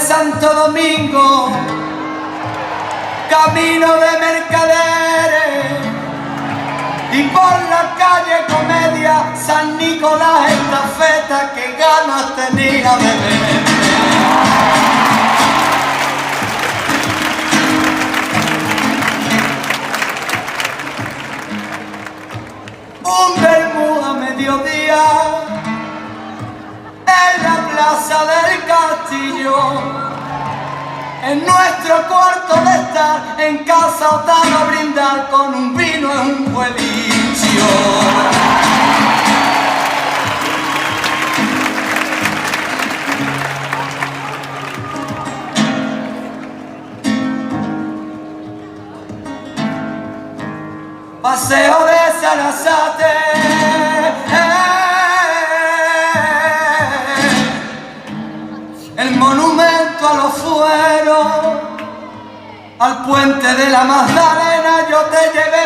Santo Domingo, camino de Mercaderes, y por la calle Comedia, San Nicolás, estafeta, que ganas tenía de ver. Un vermú a mediodía en la plaza del Castillo, en nuestro cuarto de estar en casa Otano, brindar con un vino en un juevicio. Paseo de Sarasate, el monumento a los fueros, al puente de la Magdalena yo te llevé.